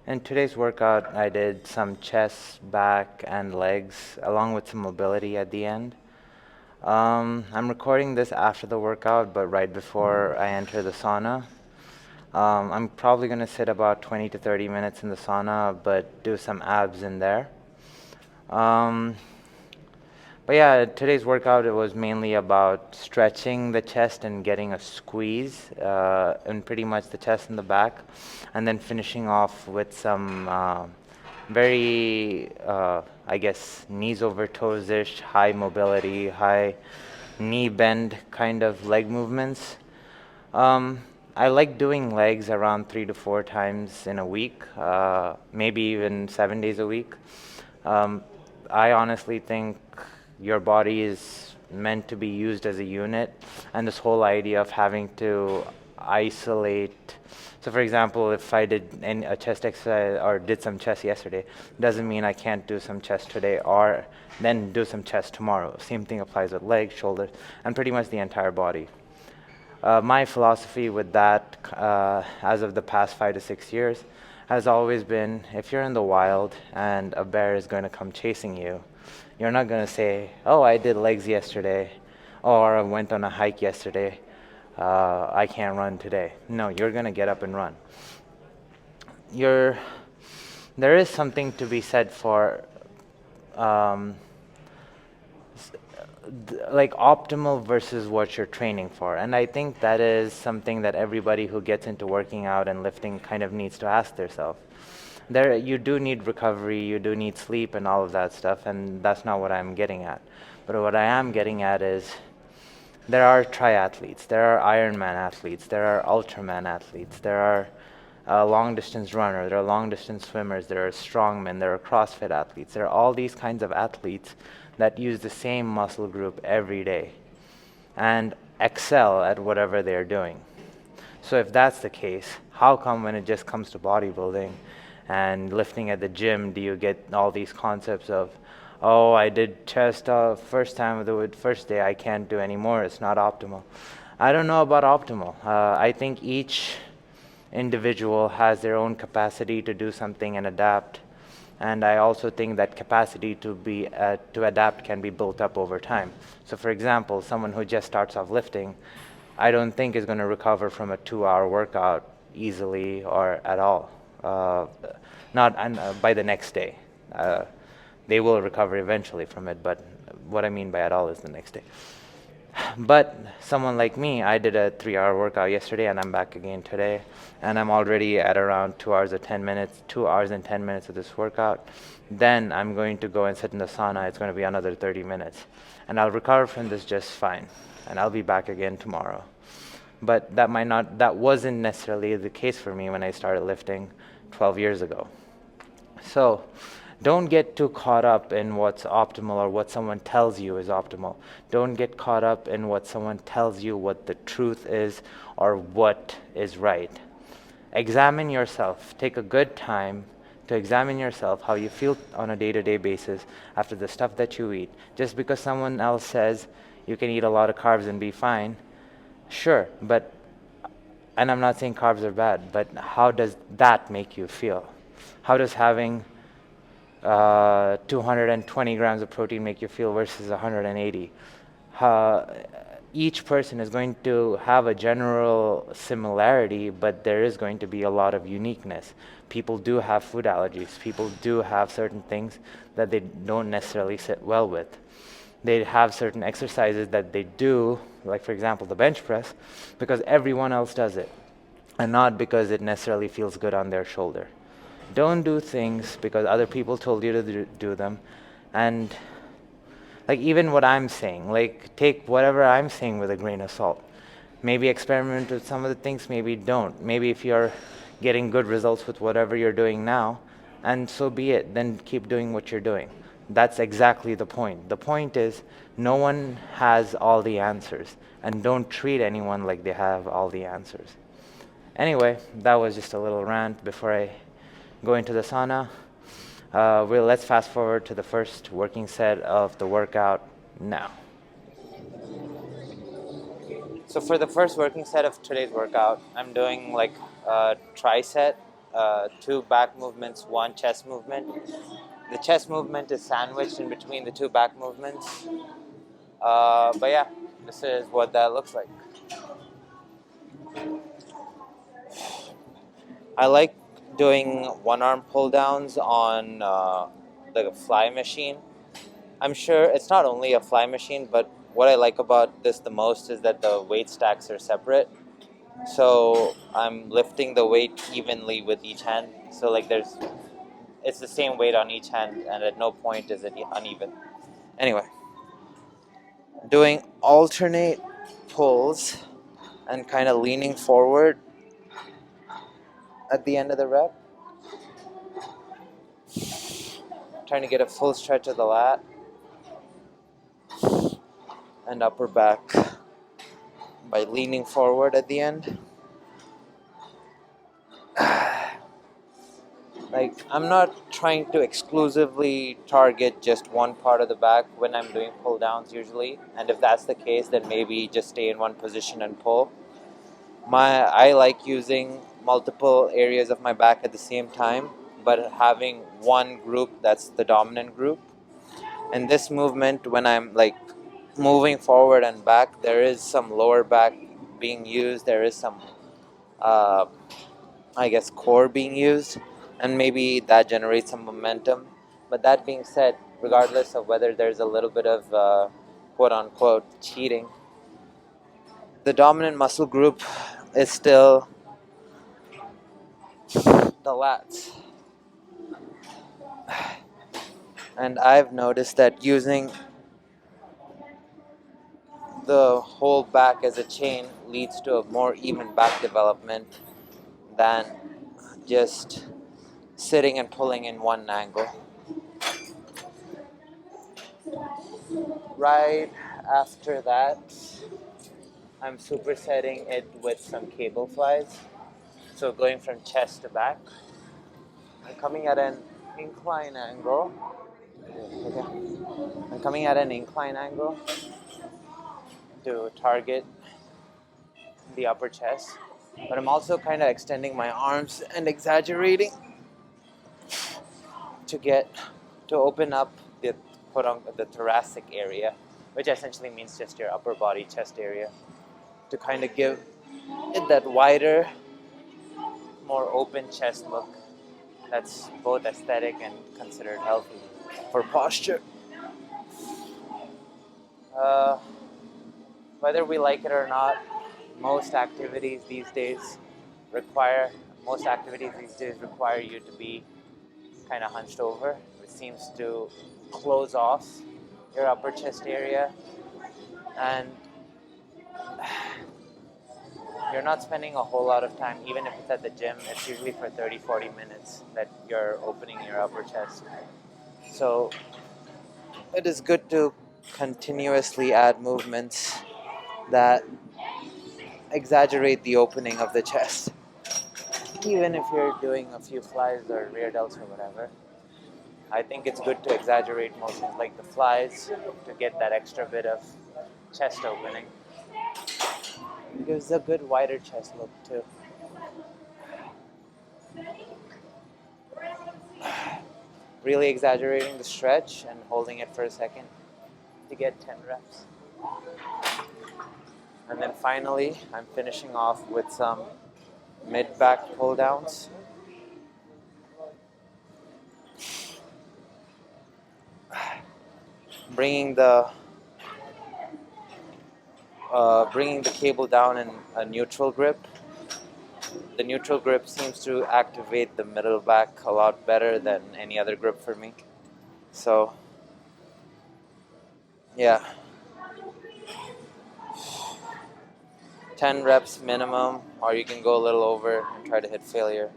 In today's workout, I did some chest, back, and legs, along with some mobility at the end. I'm recording this after the workout, but right before I enter the sauna. I'm probably going to sit about 20 to 30 minutes in the sauna, but do some abs in there. Um, but yeah, today's workout, it was mainly about stretching the chest and getting a squeeze in pretty much the chest and the back, and then finishing off with some very, I guess, knees over toes-ish, high mobility, high knee bend kind of leg movements. Um, I like doing legs around 3 to 4 times in a week, maybe even 7 days a week. Um, I honestly think your body is meant to be used as a unit, and this whole idea of having to isolate. So, for example, if I did a chest exercise or did some chest yesterday, doesn't mean I can't do some chest today or then do some chest tomorrow. Same thing applies with legs, shoulders, and pretty much the entire body. My philosophy with that, as of the past 5 to 6 years, has always been if you're in the wild and a bear is going to come chasing you, you're not going to say, "Oh, I did legs yesterday," or "I went on a hike yesterday. I can't run today." No, you're going to get up and run. You're, there is something to be said for um, like optimal versus what you're training for. And I think that is something that everybody who gets into working out and lifting kind of needs to ask themselves. There, you do need recovery, you do need sleep and all of that stuff, and that's not what I'm getting at. But what I am getting at is there are triathletes, there are Ironman athletes, there are Ultraman athletes, there are long distance runners, there are long distance swimmers, there are strongmen, there are CrossFit athletes. There are all these kinds of athletes that use the same muscle group every day and excel at whatever they're doing. So if that's the case, how come when it just comes to bodybuilding and lifting at the gym, do you get all these concepts of, oh, I did chest first time of the first day, I can't do anymore, it's not optimal. I don't know about optimal. I think each individual has their own capacity to do something and adapt. And I also think that capacity to adapt can be built up over time. So, for example, someone who just starts off lifting, I don't think is going to recover from a 2-hour workout easily or at all. Uh, not by the next day. They will recover eventually from it, but what I mean by at all is the next day. But someone like me, I did a 3-hour workout yesterday and I'm back again today. And I'm already at around 2 hours and 10 minutes, 2 hours and 10 minutes of this workout. Then I'm going to go and sit in the sauna. It's going to be another 30 minutes. And I'll recover from this just fine. And I'll be back again tomorrow. But that wasn't necessarily the case for me when I started lifting 12 years ago. So don't get too caught up in what's optimal or what someone tells you is optimal. Don't get caught up in what someone tells you what the truth is or what is right. Examine yourself. Take a good time to examine yourself, how you feel on a day-to-day basis after the stuff that you eat. Just because someone else says you can eat a lot of carbs and be fine, sure, but, and I'm not saying carbs are bad, but how does that make you feel? How does having 220 grams of protein make you feel versus 180? Each person is going to have a general similarity, but there is going to be a lot of uniqueness. People do have food allergies. People do have certain things that they don't necessarily sit well with. They have certain exercises that they do, like for example the bench press, because everyone else does it, and not because it necessarily feels good on their shoulder. Don't do things because other people told you to do them. And like even what I'm saying, like take whatever I'm saying with a grain of salt. Maybe experiment with some of the things, maybe don't. Maybe if you're getting good results with whatever you're doing now, and so be it, then keep doing what you're doing. That's exactly the point. The point is no one has all the answers, and don't treat anyone like they have all the answers. Anyway, that was just a little rant before I go into the sauna. Let's fast forward to the first working set of the workout now. So for the first working set of today's workout, I'm doing like a triset two back movements, one chest movement. The chest movement is sandwiched in between the two back movements. But yeah, this is what that looks like. I like doing one arm pull downs on the fly machine. I'm sure it's not only a fly machine, but what I like about this the most is that the weight stacks are separate. So I'm lifting the weight evenly with each hand. So like it's the same weight on each hand, and at no point is it uneven. Anyway, doing alternate pulls and kind of leaning forward at the end of the rep. Trying to get a full stretch of the lat and upper back by leaning forward at the end. Like, I'm not trying to exclusively target just one part of the back when I'm doing pull downs usually. And if that's the case, then maybe just stay in one position and pull. I like using multiple areas of my back at the same time, but having one group that's the dominant group. And this movement, when I'm like moving forward and back, there is some lower back being used. There is some, core being used, and maybe that generates some momentum. But that being said, regardless of whether there's a little bit of quote unquote cheating, the dominant muscle group is still the lats. And I've noticed that using the whole back as a chain leads to a more even back development than just sitting and pulling in one angle. Right after that, I'm supersetting it with some cable flies. So going from chest to back. I'm coming at an incline angle. Okay. I'm coming at an incline angle to target the upper chest. But I'm also kind of extending my arms and exaggerating to open up the thoracic area, which essentially means just your upper body chest area, to kind of give it that wider, more open chest look that's both aesthetic and considered healthy for posture. Whether we like it or not, most activities these days require you to be kind of hunched over, which seems to close off your upper chest area, and you're not spending a whole lot of time. Even if it's at the gym, it's usually for 30-40 minutes that you're opening your upper chest. So it is good to continuously add movements that exaggerate the opening of the chest. Even if you're doing a few flies or rear delts or whatever, I think it's good to exaggerate motions like the flies to get that extra bit of chest opening. It gives a good wider chest look too. Really exaggerating the stretch and holding it for a second to get 10 reps. And then finally, I'm finishing off with some mid-back pull downs. Bringing the cable down in a neutral grip. The neutral grip seems to activate the middle back a lot better than any other grip for me. So, yeah. 10 reps minimum, or you can go a little over and try to hit failure.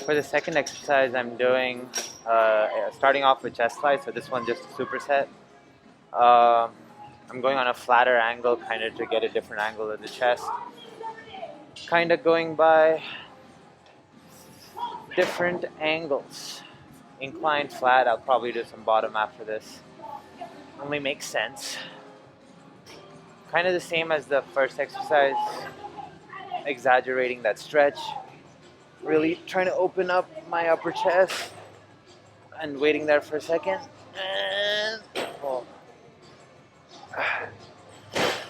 For the second exercise, I'm doing, starting off with chest flies, so this one just a superset. I'm going on a flatter angle, kind of to get a different angle of the chest. Kind of going by different angles. Inclined, flat, I'll probably do some bottom after this. Only makes sense. Kind of the same as the first exercise. exaggerating that stretch, really trying to open up my upper chest and waiting there for a second. And well,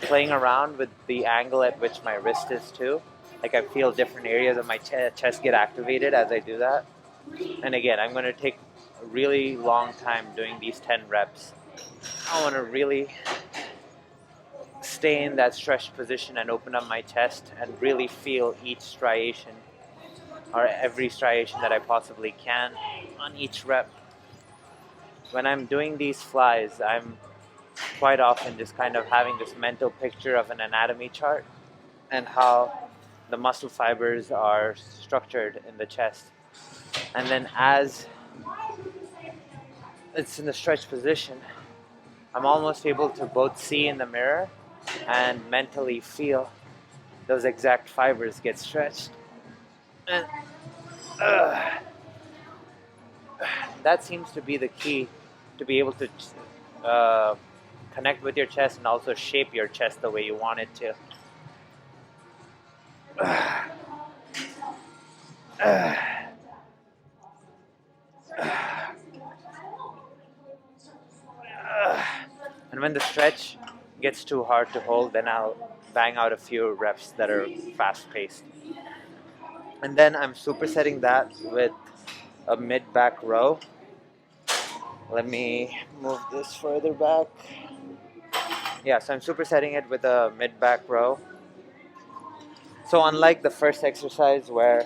playing around with the angle at which my wrist is too. Like I feel different areas of my chest get activated as I do that. And again, I'm going to take a really long time doing these 10 reps. I want to really stay in that stretched position and open up my chest and really feel each striation or every striation that I possibly can on each rep. When I'm doing these flies, I'm quite often just kind of having this mental picture of an anatomy chart and how the muscle fibers are structured in the chest. And then as it's in the stretched position, I'm almost able to both see in the mirror and mentally feel those exact fibers get stretched. And that seems to be the key to be able to uh, connect with your chest and also shape your chest the way you want it to. And when the stretch gets too hard to hold, then I'll bang out a few reps that are fast paced. And then I'm supersetting that with a mid back row. Let me move this further back. Yeah, so I'm supersetting it with a mid back row. So unlike the first exercise where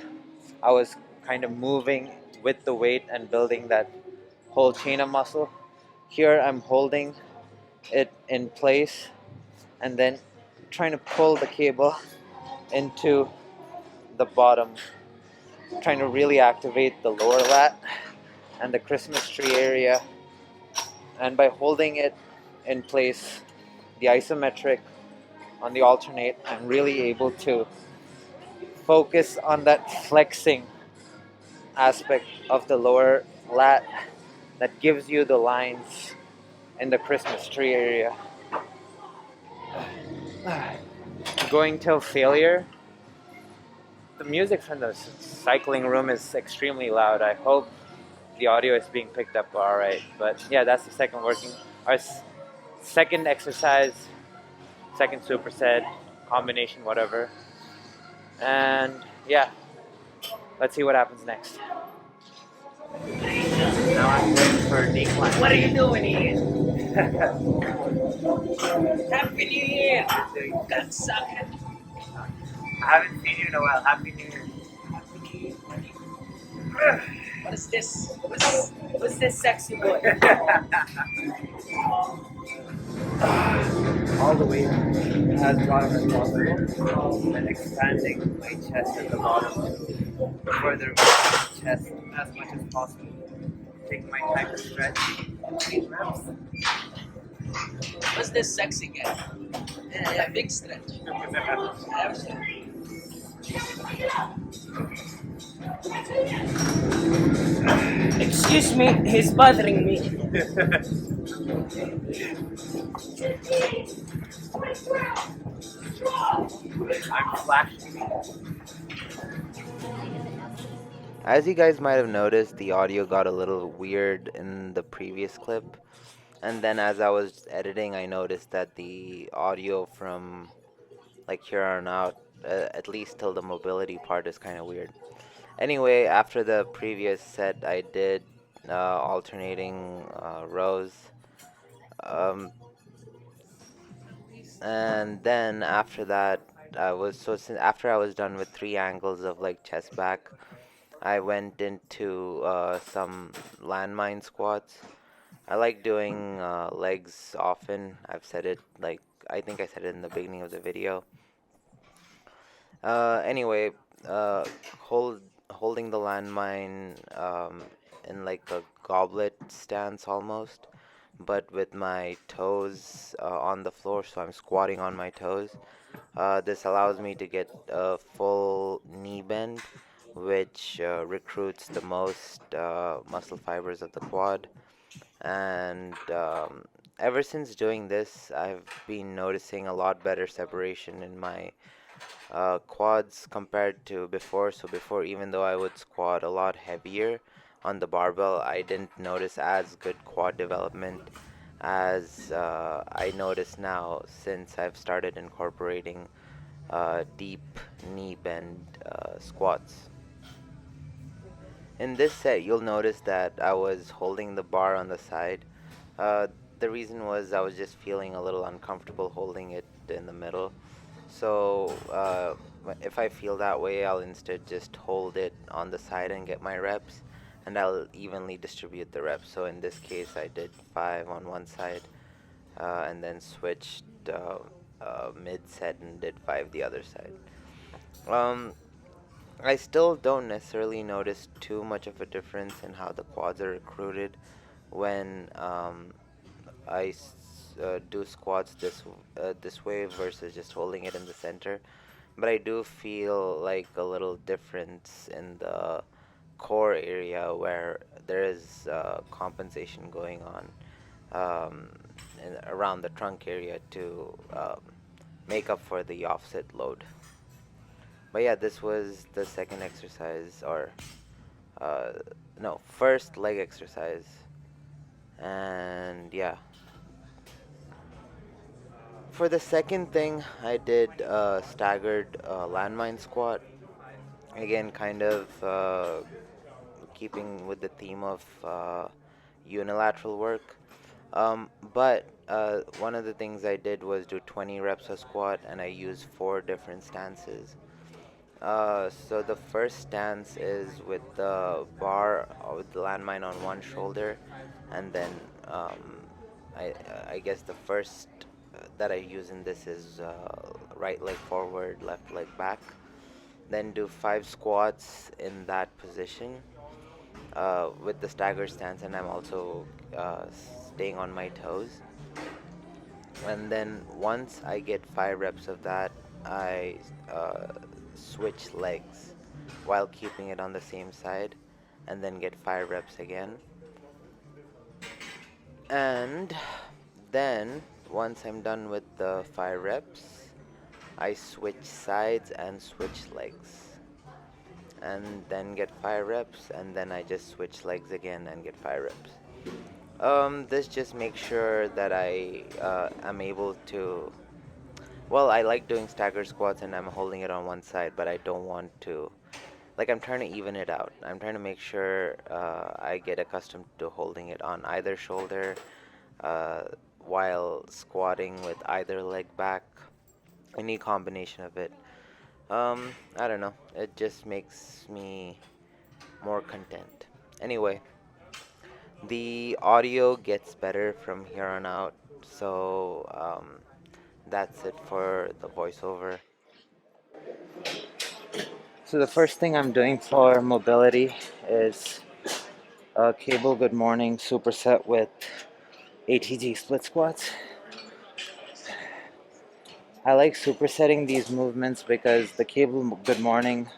I was kind of moving with the weight and building that whole chain of muscle, here I'm holding it in place and then trying to pull the cable into the bottom, trying to really activate the lower lat and the Christmas tree area. And by holding it in place, the isometric on the alternate, I'm really able to focus on that flexing aspect of the lower lat that gives you the lines in the Christmas tree area. Going till failure. The music from the cycling room is extremely loud. I hope the audio is being picked up all right. But yeah, that's the second working, our second exercise, second superset, combination, whatever. And yeah, let's see what happens next. Now I'm waiting for a decline. What are you doing here? Happy New Year! Cocksucker! I haven't seen you in a while. Happy New Year. Happy New Year, buddy. What is this? What's this sexy boy? All the weight as bottom as possible, and expanding my chest at the bottom, further my chest as much as possible. Taking my time to stretch between reps. What's this sexy guy? Yeah, big stretch. Excuse me, he's bothering me. I'm flashing. As you guys might have noticed, the audio got a little weird in the previous clip. And then as I was editing, I noticed that the audio from like here on out, at least till the mobility part, is kind of weird. Anyway, after the previous set, I did alternating rows. Um, and then after that, after I was done with three angles of like chest back, I went into some landmine squats. I like doing legs often. I've said it, like, I think I said it in the beginning of the video. Anyway, uh, holding the landmine in like a goblet stance almost, but with my toes on the floor, so I'm squatting on my toes. This allows me to get a full knee bend, which recruits the most muscle fibers of the quad. And ever since doing this, I've been noticing a lot better separation in my quads compared to before. So before, even though I would squat a lot heavier on the barbell, I didn't notice as good quad development as I notice now since I've started incorporating deep knee bend squats. In this set, you'll notice that I was holding the bar on the side. Uh, the reason was I was just feeling a little uncomfortable holding it in the middle. So if I feel that way, I'll instead just hold it on the side and get my reps, and I'll evenly distribute the reps. So in this case, I did 5 on one side, and then switched mid set and did 5 the other side. Um, I still don't necessarily notice too much of a difference in how the quads are recruited when I do squats this way versus just holding it in the center. But I do feel like a little difference in the core area where there is compensation going on um, around the trunk area to make up for the offset load. But yeah, this was the second exercise, or uh, no, first leg exercise. And yeah, for the second thing, I did staggered landmine squat. Again, kind of keeping with the theme of unilateral work. But one of the things I did was do 20 reps of squat, and I used 4 different stances. So the first stance is with the bar, with the landmine on one shoulder, and then um, I guess the first that I use in this is right leg forward, left leg back. Then do 5 squats in that position with the stagger stance, and I'm also staying on my toes. And then once I get 5 reps of that, I switch legs while keeping it on the same side, and then get 5 reps again. And then once I'm done with the 5 reps, I switch sides and switch legs, and then get 5 reps, and then I just switch legs again and get 5 reps. This just makes sure that I am able to. Well, I like doing stagger squats and I'm holding it on one side, but I don't want to. Like, I'm trying to even it out. I'm trying to make sure I get accustomed to holding it on either shoulder uh, while squatting with either leg back. Any combination of it. I don't know. It just makes me more content. Anyway, the audio gets better from here on out, so that's it for the voiceover. So the first thing I'm doing for mobility is cable good morning superset with ATG split squats. I like supersetting these movements because the cable good morning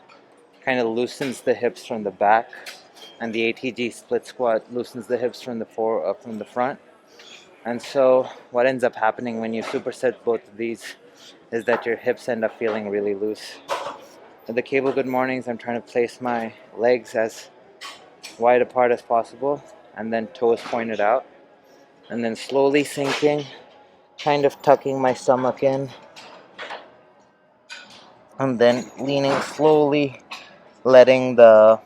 kind of loosens the hips from the back, and the ATG split squat loosens the hips from the front. And so what ends up happening when you superset both of these is that your hips end up feeling really loose. With the cable good mornings, I'm trying to place my legs as wide apart as possible, and then toes pointed out, and then slowly sinking, kind of tucking my stomach in, and then leaning slowly, letting the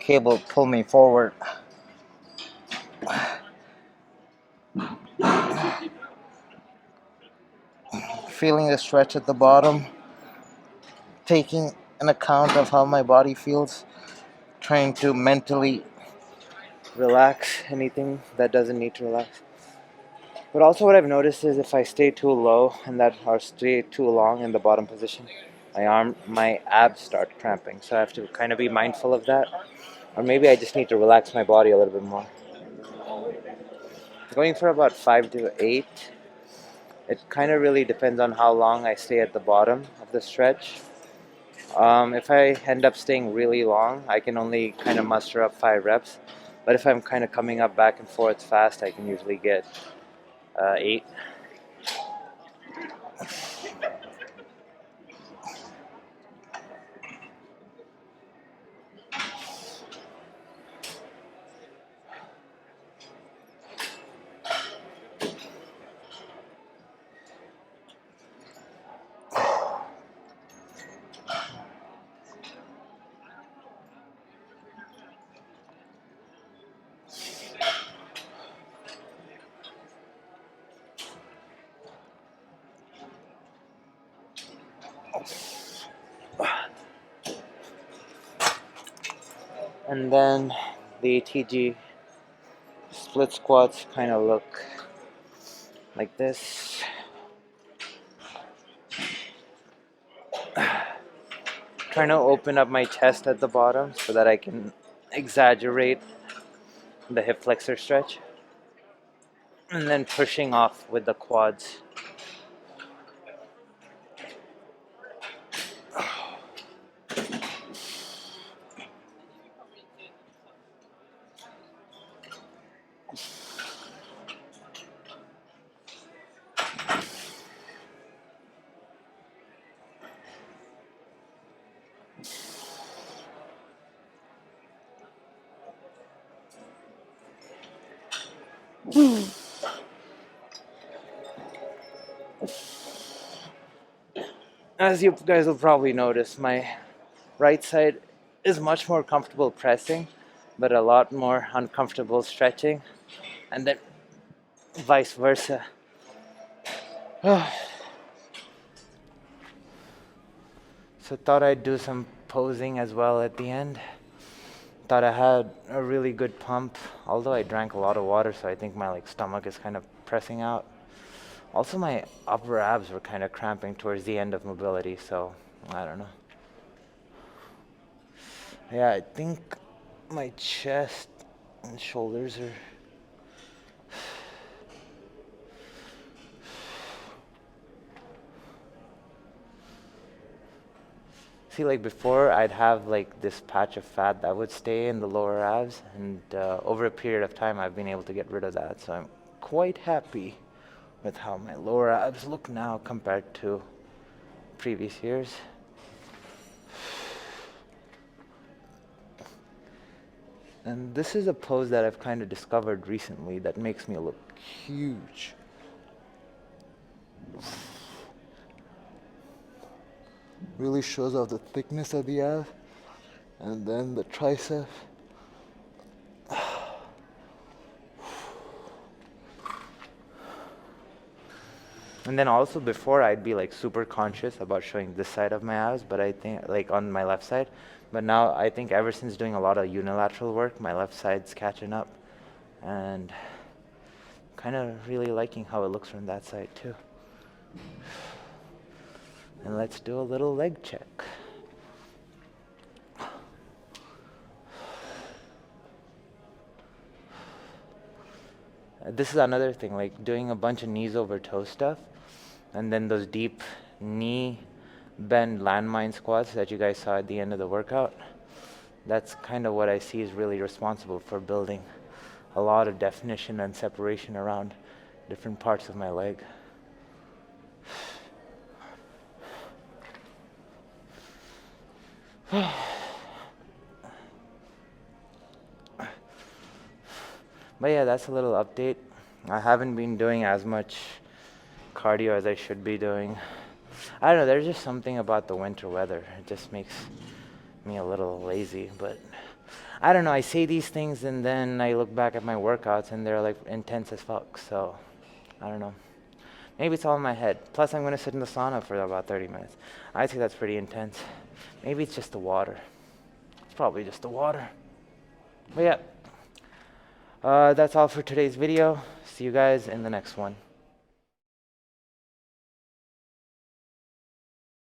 cable pull me forward. Feeling the stretch at the bottom, taking an account of how my body feels, trying to mentally relax anything that doesn't need to relax. But also what I've noticed is if I stay too low and that or stay too long in the bottom position, my abs start cramping. So I have to kind of be mindful of that. Or maybe I just need to relax my body a little bit more. Going for about 5 to 8. It kind of really depends on how long I stay at the bottom of the stretch. If I end up staying really long, I can only kind of muster up 5 reps. But if I'm kind of coming up back and forth fast, I can usually get 8. And then the ATG split squats kind of look like this. Trying to open up my chest at the bottom so that I can exaggerate the hip flexor stretch. And then pushing off with the quads. As you guys will probably notice, my right side is much more comfortable pressing, but a lot more uncomfortable stretching, and then vice versa. So thought I'd do some posing as well at the end. Thought I had a really good pump, although I drank a lot of water, so I think my stomach is kind of pressing out. Also, my upper abs were kind of cramping towards the end of mobility, so I don't know. Yeah, I think my chest and shoulders are... See, before I'd have this patch of fat that would stay in the lower abs, and over a period of time I've been able to get rid of that, so I'm quite happy with how my lower abs look now compared to previous years. And this is a pose that I've kind of discovered recently that makes me look huge. Really shows off the thickness of the ab, and then the tricep. And then also before I'd be super conscious about showing this side of my abs, but I think on my left side. But now I think ever since doing a lot of unilateral work, my left side's catching up, and kind of really liking how it looks from that side too. And let's do a little leg check. This is another thing, doing a bunch of knees over toe stuff, and then those deep knee bend landmine squats that you guys saw at the end of the workout. That's kind of what I see is really responsible for building a lot of definition and separation around different parts of my leg. But yeah, that's a little update. I haven't been doing as much cardio as I should be doing. I don't know, there's just something about the winter weather. It just makes me a little lazy, but I don't know, I say these things and then I look back at my workouts and they're intense as fuck, so I don't know. Maybe it's all in my head. Plus I'm gonna sit in the sauna for about 30 minutes. I think that's pretty intense. Maybe it's just the water. It's probably just the water. But yeah, that's all for today's video. See you guys in the next one.